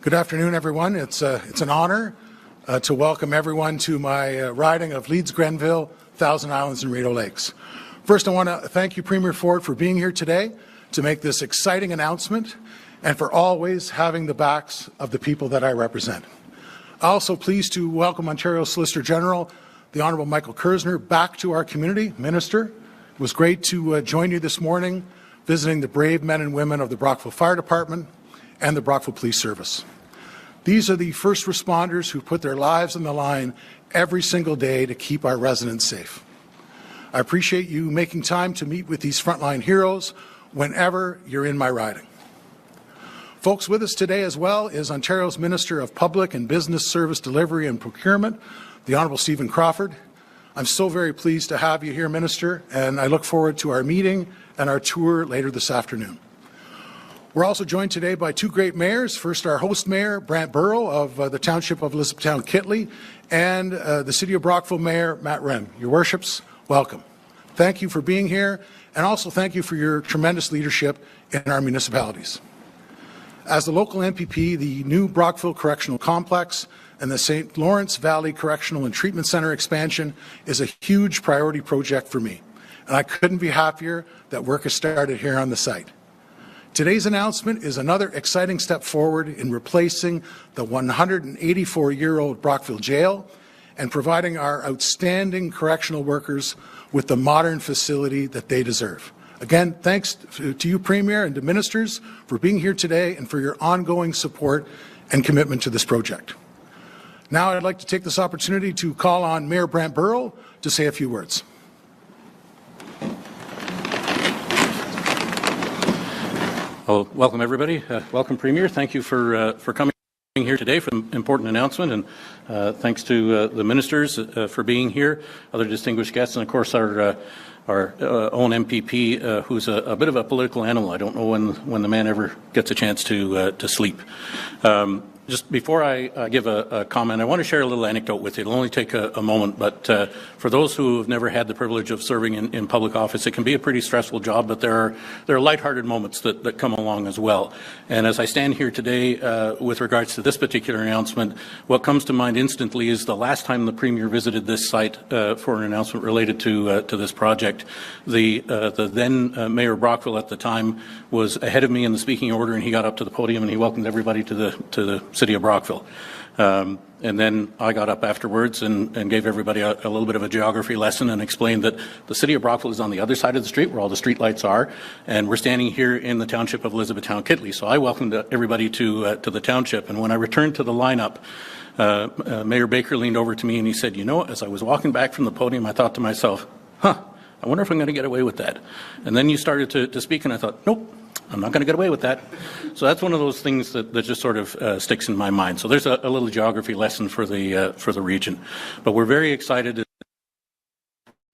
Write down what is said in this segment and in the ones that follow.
Good afternoon, everyone. It's an honour to welcome everyone to my riding of Leeds, Grenville, Thousand Islands and Rideau Lakes. First, I want to thank you, Premier Ford, for being here today to make this exciting announcement and for always having the backs of the people that I represent. I'm also pleased to welcome Ontario Solicitor General, the Honourable Michael Kerzner, back to our community. Minister, it was great to join you this morning visiting the brave men and women of the Brockville Fire Department and the Brockville Police Service. These are the first responders who put their lives on the line every single day to keep our residents safe. I appreciate you making time to meet with these frontline heroes whenever you're in my riding. Folks, with us today as well is Ontario's Minister of Public and Business Service Delivery and Procurement, the Honourable Stephen Crawford. I'm so very pleased to have you here, Minister, and I look forward to our meeting and our tour later this afternoon. We're also joined today by two great mayors. First, our host mayor, Brant Burrow of the Township of Elizabethtown-Kittley, and the City of Brockville Mayor, Matt Rem. Your worships, welcome. Thank you for being here, and also thank you for your tremendous leadership in our municipalities. As the local MPP, the new Brockville Correctional Complex and the St. Lawrence Valley Correctional and Treatment Centre expansion is a huge priority project for me, and I couldn't be happier that work has started here on the site. Today's announcement is another exciting step forward in replacing the 184-year-old Brockville Jail and providing our outstanding correctional workers with the modern facility that they deserve. Again, thanks to you, Premier, and to ministers for being here today and for your ongoing support and commitment to this project. Now I'd like to take this opportunity to call on Mayor Brant Burrow to say a few words. Well, welcome everybody. Welcome, Premier. Thank you for coming here today for an important announcement, and thanks to the ministers for being here, other distinguished guests, and of course our own MPP, who's a bit of a political animal. I don't know when the man ever gets a chance to sleep. Just before I give a comment, I want to share a little anecdote with you. It'll only take a moment, but for those who have never had the privilege of serving in public office, it can be a pretty stressful job, but there are lighthearted moments that come along as well. And as I stand here today with regards to this particular announcement, what comes to mind instantly is the last time the Premier visited this site for an announcement related to this project. The then Mayor Brockville at the time was ahead of me in the speaking order, and he got up to the podium and he welcomed everybody to the City of Brockville. And then I got up afterwards and gave everybody a little bit of a geography lesson and explained that the City of Brockville is on the other side of the street where all the street lights are, and we're standing here in the Township of Elizabethtown-Kittley. So I welcomed everybody to the Township, and when I returned to the lineup, Mayor Baker leaned over to me and he said, "You know, as I was walking back from the podium, I thought to myself, I wonder if I'm going to get away with that." And then you started to speak, and I thought, nope, I'm not going to get away with that. So that's one of those things that just sort of sticks in my mind. So there's a little geography lesson for the region. But we're very excited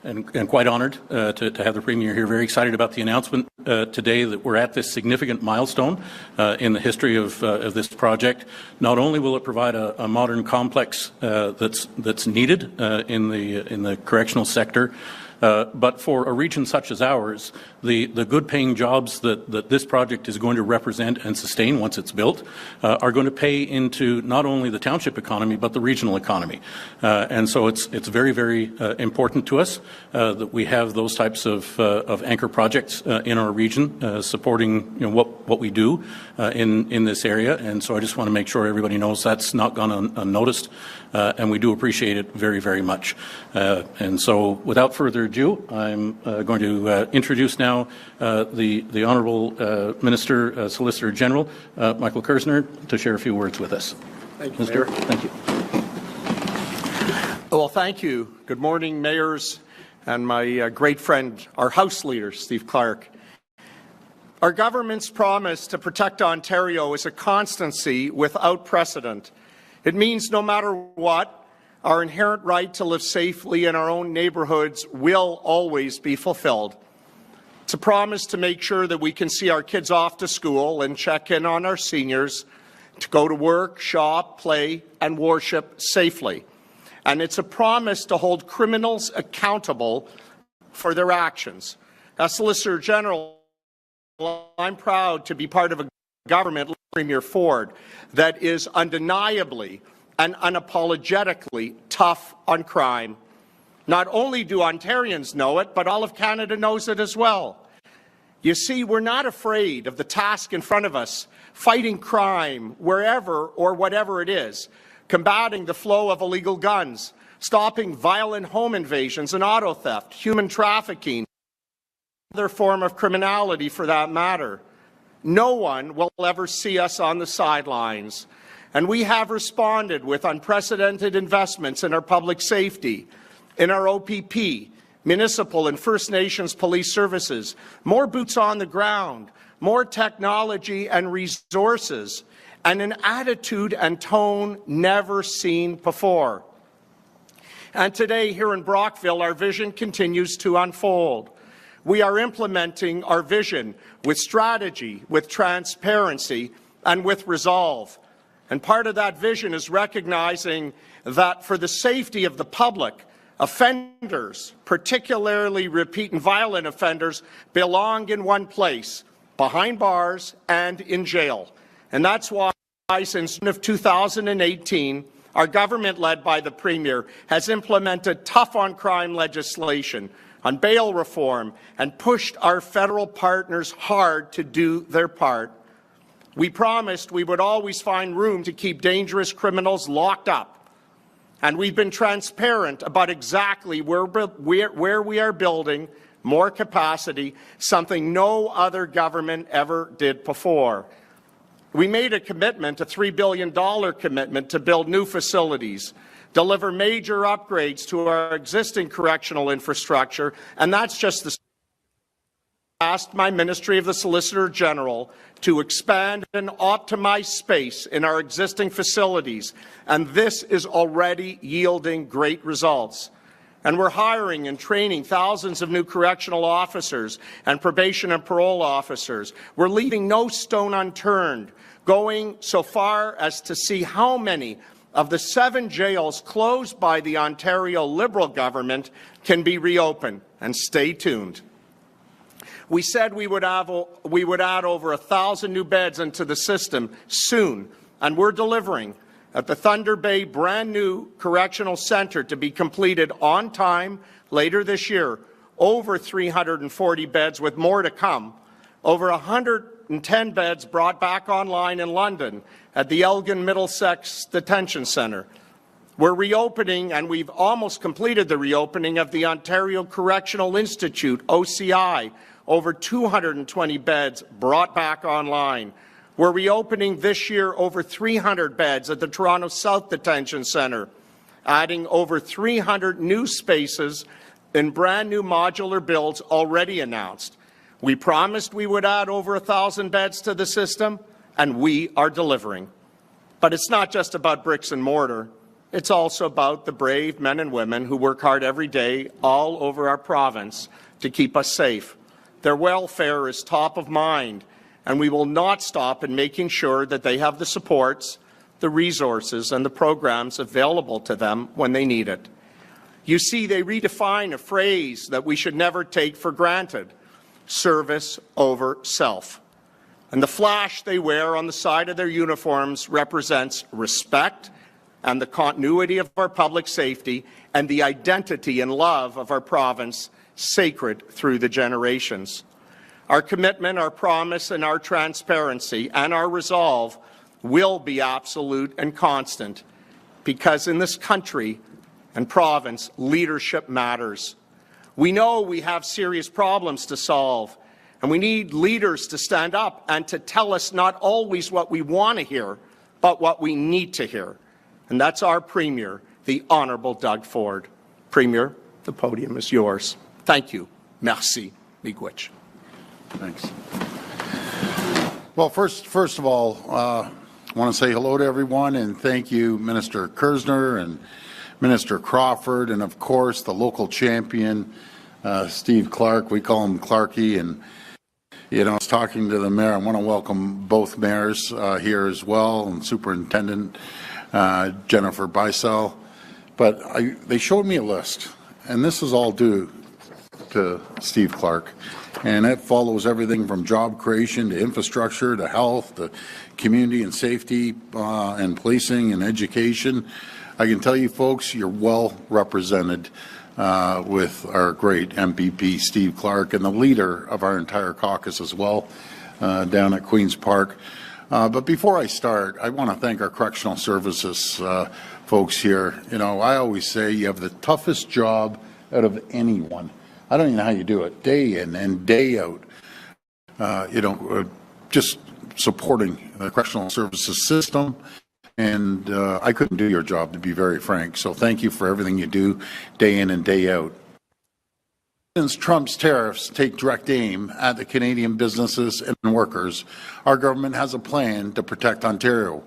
and quite honoured to have the Premier here. Very excited about the announcement today that we're at this significant milestone in the history of this project. Not only will it provide a modern complex that's needed in the correctional sector, but for a region such as ours, the good-paying jobs that this project is going to represent and sustain once it's built are going to pay into not only the township economy but the regional economy. And so it's very, very important to us that we have those types of anchor projects in our region supporting what we do in this area. And so I just want to make sure everybody knows that's not gone unnoticed, and we do appreciate it very, very much. And so without further ado, I'm going to introduce now the Honourable Minister, Solicitor General, Michael Kerzner, to share a few words with us. Thank you, Mayor. Thank you. Well, thank you. Good morning, mayors, and my great friend, our House Leader, Steve Clark. Our government's promise to protect Ontario is a constancy without precedent. It means no matter what, our inherent right to live safely in our own neighbourhoods will always be fulfilled. It's a promise to make sure that we can see our kids off to school and check in on our seniors, to go to work, shop, play, and worship safely. And it's a promise to hold criminals accountable for their actions. As Solicitor General, I'm proud to be part of a government, Premier Ford, that is undeniably and unapologetically tough on crime. Not only do Ontarians know it, but all of Canada knows it as well. You see, we're not afraid of the task in front of us, fighting crime wherever or whatever it is, combating the flow of illegal guns, stopping violent home invasions and auto theft, human trafficking, other form of criminality for that matter. No one will ever see us on the sidelines. And we have responded with unprecedented investments in our public safety, in our OPP, municipal and First Nations police services, more boots on the ground, more technology and resources, and an attitude and tone never seen before. And today, here in Brockville, our vision continues to unfold. We are implementing our vision with strategy, with transparency, and with resolve. And part of that vision is recognizing that for the safety of the public, offenders, particularly repeat and violent offenders, belong in one place, behind bars and in jail. And that's why since 2018, our government, led by the Premier, has implemented tough-on-crime legislation on bail reform and pushed our federal partners hard to do their part. We promised we would always find room to keep dangerous criminals locked up. And we've been transparent about exactly where we are building more capacity, something no other government ever did before. We made a commitment, a $3 billion commitment, to build new facilities, deliver major upgrades to our existing correctional infrastructure, and that's just the asked my Ministry of the Solicitor General to expand and optimize space in our existing facilities, and this is already yielding great results. And we're hiring and training thousands of new correctional officers and probation and parole officers. We're leaving no stone unturned, going so far as to see how many of the 7 jails closed by the Ontario Liberal government can be reopened. And stay tuned. We said we would add over 1,000 new beds into the system soon, and we're delivering. At the Thunder Bay brand new correctional centre to be completed on time later this year, over 340 beds with more to come, over 110 beds brought back online in London at the Elgin Middlesex Detention Centre. We're reopening, and we've almost completed the reopening of the Ontario Correctional Institute, OCI, over 220 beds brought back online. We're reopening this year over 300 beds at the Toronto South Detention Centre, adding over 300 new spaces in brand new modular builds already announced. We promised we would add over 1,000 beds to the system, and we are delivering. But it's not just about bricks and mortar. It's also about the brave men and women who work hard every day all over our province to keep us safe. Their welfare is top of mind, and we will not stop in making sure that they have the supports, the resources, and the programs available to them when they need it. You see, they redefine a phrase that we should never take for granted: service over self. And the flash they wear on the side of their uniforms represents respect and the continuity of our public safety and the identity and love of our province, sacred through the generations. Our commitment, our promise, and our transparency and our resolve will be absolute and constant, because in this country and province, leadership matters. We know we have serious problems to solve, and we need leaders to stand up and to tell us not always what we want to hear, but what we need to hear. And that's our Premier, the Honourable Doug Ford. Premier, the podium is yours. Thank you. Merci. Miigwech. Thanks. Well, first of all, I want to say hello to everyone and thank you, Minister Kerzner and Minister Crawford, and of course the local champion, Steve Clark. We call him Clarky. And you know, I was talking to the mayor. I want to welcome both mayors here as well, and Superintendent Jennifer Bisel. But they showed me a list, and this is all due to Steve Clark, and it follows everything from job creation to infrastructure to health to community and safety and policing and education. I can tell you folks, you're well represented with our great MPP Steve Clark and the leader of our entire caucus as well down at Queen's Park. But before I start, I want to thank our correctional services folks here. You know, I always say you have the toughest job out of anyone. I don't even know how you do it, day in and day out. Just supporting the correctional services system. And I couldn't do your job, to be very frank. So thank you for everything you do day in and day out. Since Trump's tariffs take direct aim at the Canadian businesses and workers, our government has a plan to protect Ontario.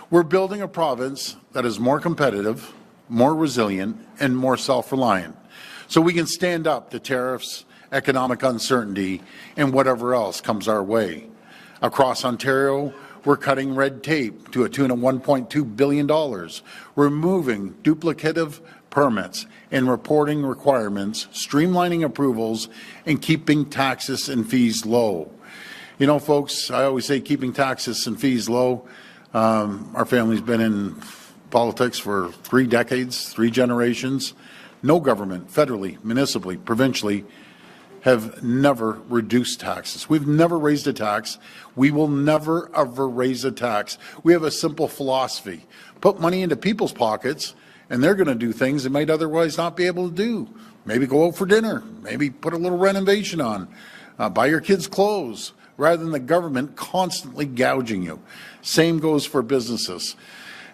We're building a province that is more competitive, more resilient, and more self-reliant, so we can stand up to tariffs, economic uncertainty, and whatever else comes our way. Across Ontario, we're cutting red tape to a tune of $1.2 billion, removing duplicative permits and reporting requirements, streamlining approvals, and keeping taxes and fees low. You know, folks, I always say keeping taxes and fees low. Our family's been in politics for 3 decades, 3 generations. No government, federally, municipally, provincially, have never reduced taxes. We've never raised a tax. We will never, ever raise a tax. We have a simple philosophy. Put money into people's pockets, and they're going to do things they might otherwise not be able to do. Maybe go out for dinner. Maybe put a little renovation on. Buy your kids clothes, rather than the government constantly gouging you. Same goes for businesses.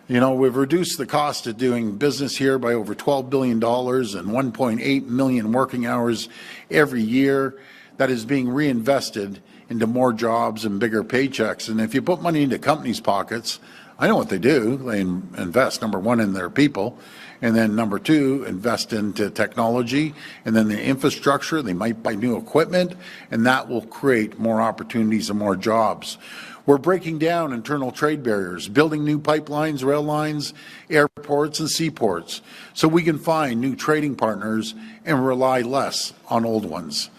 You know, we've reduced the cost of doing business here by over $12 billion and 1.8 million working hours every year. That is being reinvested into more jobs and bigger paychecks. And if you put money into companies' pockets, I know what they do. They invest, number one, in their people, and then number two, invest into technology, and then the infrastructure. They might buy new equipment, and that will create more opportunities and more jobs. We're breaking down internal trade barriers, building new pipelines, rail lines, airports, and seaports, so we can find new trading partners and rely less on old ones.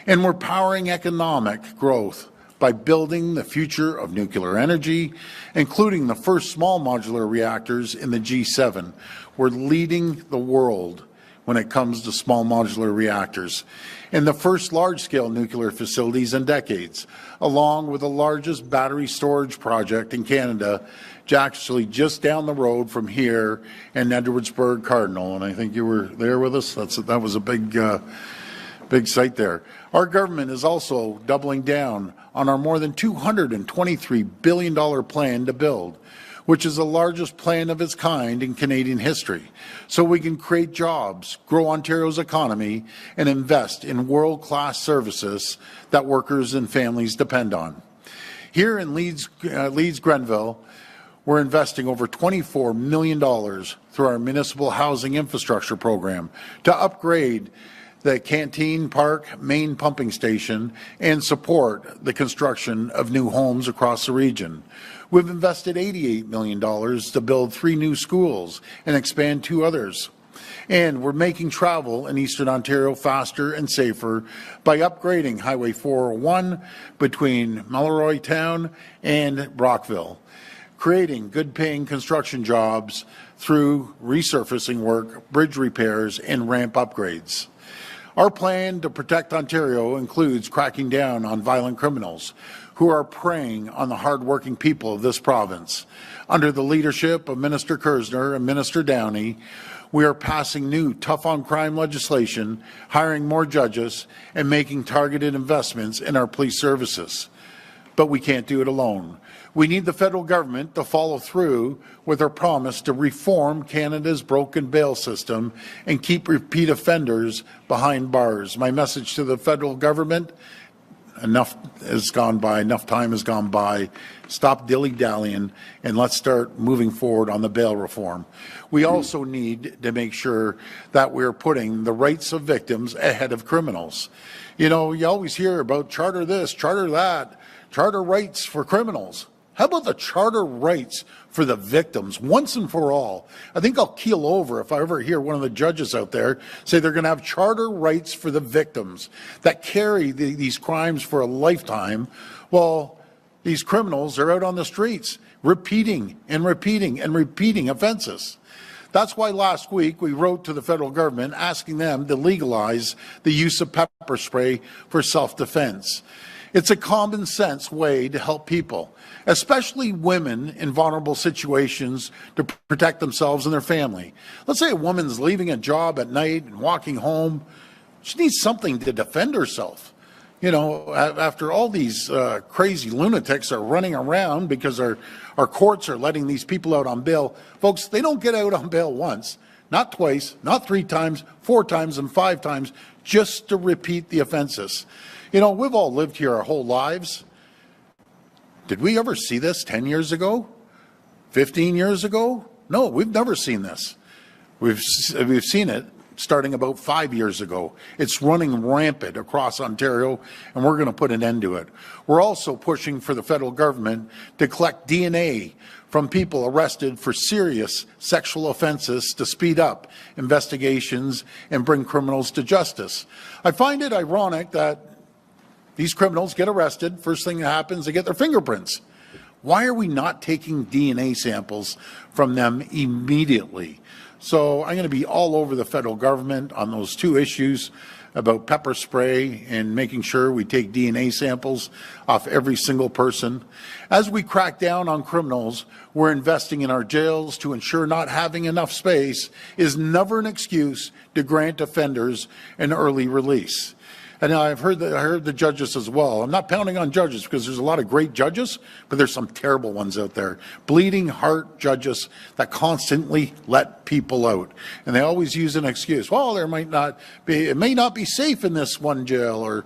And we're powering economic growth by building the future of nuclear energy, including the first small modular reactors in the G7. We're leading the world when it comes to small modular reactors, and the first large-scale nuclear facilities in decades, along with the largest battery storage project in Canada, actually just down the road from here in Edwardsburg Cardinal. And I think you were there with us. That was a big site there. Our government is also doubling down on our more than $223 billion plan to build, which is the largest plan of its kind in Canadian history, so we can create jobs, grow Ontario's economy, and invest in world-class services that workers and families depend on. Here in Leeds Grenville, we're investing over $24 million through our municipal housing infrastructure program to upgrade the Canteen Park main pumping station and support the construction of new homes across the region. We've invested $88 million to build 3 new schools and expand 2 others. And we're making travel in Eastern Ontario faster and safer by upgrading Highway 401 between Melroy Town and Brockville, creating good-paying construction jobs through resurfacing work, bridge repairs, and ramp upgrades. Our plan to protect Ontario includes cracking down on violent criminals who are preying on the hard-working people of this province. Under the leadership of Minister Kerzner and Minister Downey, we are passing new tough-on-crime legislation, hiring more judges, and making targeted investments in our police services. But we can't do it alone. We need the federal government to follow through with our promise to reform Canada's broken bail system and keep repeat offenders behind bars. My message to the federal government: enough has gone by, enough time has gone by. Stop dilly-dallying and let's start moving forward on the bail reform. We also need to make sure that we're putting the rights of victims ahead of criminals. You know, you always hear about charter this, charter that, charter rights for criminals. How about the charter rights for the victims once and for all? I think I'll keel over if I ever hear one of the judges out there say they're going to have charter rights for the victims that carry these crimes for a lifetime while these criminals are out on the streets repeating and repeating and repeating offenses. That's why last week we wrote to the federal government asking them to legalize the use of pepper spray for self-defense. It's a common sense way to help people, especially women in vulnerable situations, to protect themselves and their family. Let's say a woman's leaving a job at night and walking home. She needs something to defend herself. You know, after all these crazy lunatics are running around because our courts are letting these people out on bail. Folks, they don't get out on bail once, not twice, not 3 times, 4 times, and 5 times, just to repeat the offenses. You know, we've all lived here our whole lives. Did we ever see this 10 years ago? 15 years ago? No, we've never seen this. We've seen it starting about 5 years ago. It's running rampant across Ontario, and we're going to put an end to it. We're also pushing for the federal government to collect DNA from people arrested for serious sexual offenses to speed up investigations and bring criminals to justice. I find it ironic that these criminals get arrested, first thing that happens, they get their fingerprints. Why are we not taking DNA samples from them immediately? So I'm going to be all over the federal government on those 2 issues about pepper spray and making sure we take DNA samples off every single person. As we crack down on criminals, we're investing in our jails to ensure not having enough space is never an excuse to grant offenders an early release. And I heard the judges as well. I'm not pounding on judges because there's a lot of great judges, but there's some terrible ones out there. Bleeding heart judges that constantly let people out. And they always use an excuse. Well, it may not be safe in this one jail, or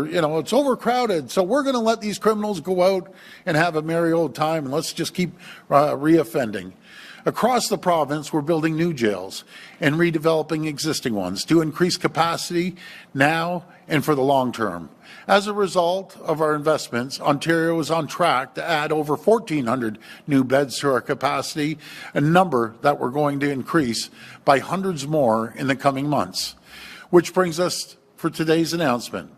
you know, it's overcrowded. So we're going to let these criminals go out and have a merry old time, and let's just keep reoffending. Across the province, we're building new jails and redeveloping existing ones to increase capacity now and for the long term. As a result of our investments, Ontario is on track to add over 1,400 new beds to our capacity, a number that we're going to increase by hundreds more in the coming months. Which brings us for today's announcement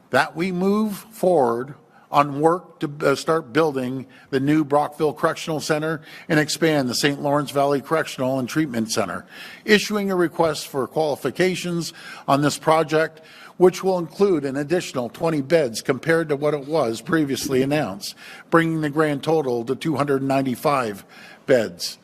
that we move forward on work to start building the new Brockville Correctional Centre and expand the St. Lawrence Valley Correctional and Treatment Centre, issuing a request for qualifications on this project, which will include an additional 20 beds compared to what it was previously announced, bringing the grand total to 295 beds.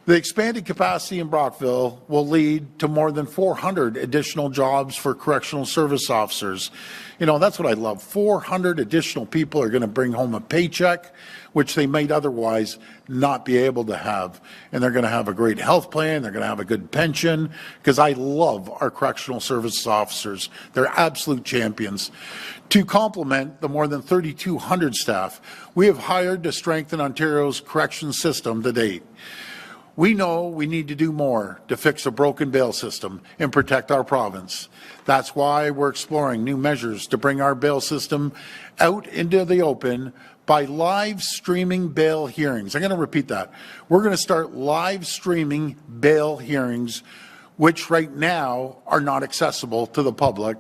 The expanded capacity in Brockville will lead to more than 400 additional jobs for correctional service officers. You know, that's what I love. 400 additional people are going to bring home a paycheck, which they might otherwise not be able to have. And they're going to have a great health plan. They're going to have a good pension, because I love our correctional service officers. They're absolute champions. To complement the more than 3,200 staff we have hired to strengthen Ontario's correction system to date. We know we need to do more to fix a broken bail system and protect our province. That's why we're exploring new measures to bring our bail system out into the open by live streaming bail hearings. I'm going to repeat that. We're going to start live streaming bail hearings, which right now are not accessible to the public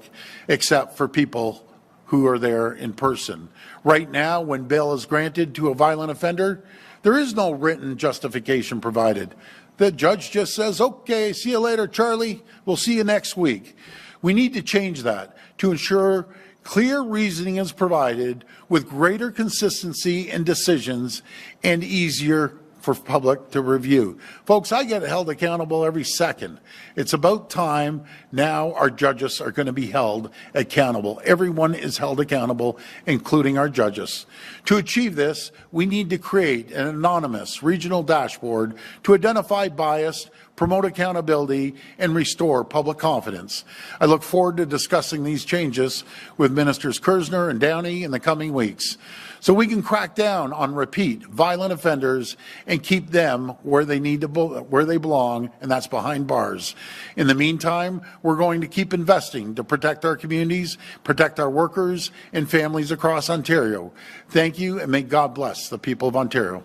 except for people who are there in person. Right now, when bail is granted to a violent offender, there is no written justification provided. The judge just says, okay, see you later, Charlie. We'll see you next week. We need to change that to ensure clear reasoning is provided with greater consistency in decisions and easier for public to review. Folks, I get held accountable every second. It's about time now our judges are going to be held accountable. Everyone is held accountable, including our judges. To achieve this, we need to create an anonymous regional dashboard to identify bias, promote accountability, and restore public confidence. I look forward to discussing these changes with Ministers Kerzner and Downey in the coming weeks, so we can crack down on repeat violent offenders and keep them where they belong, and that's behind bars. In the meantime, we're going to keep investing to protect our communities, protect our workers and families across Ontario. Thank you, and may God bless the people of Ontario.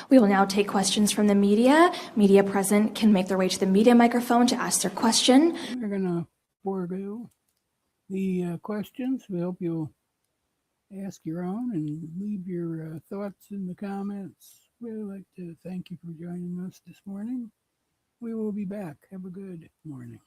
We will now take questions from the media. Media present can make their way to the media microphone to ask their question. We're going to forego the questions. We hope you'll ask your own and leave your thoughts in the comments. We'd like to thank you for joining us this morning. We will be back. Have a good morning.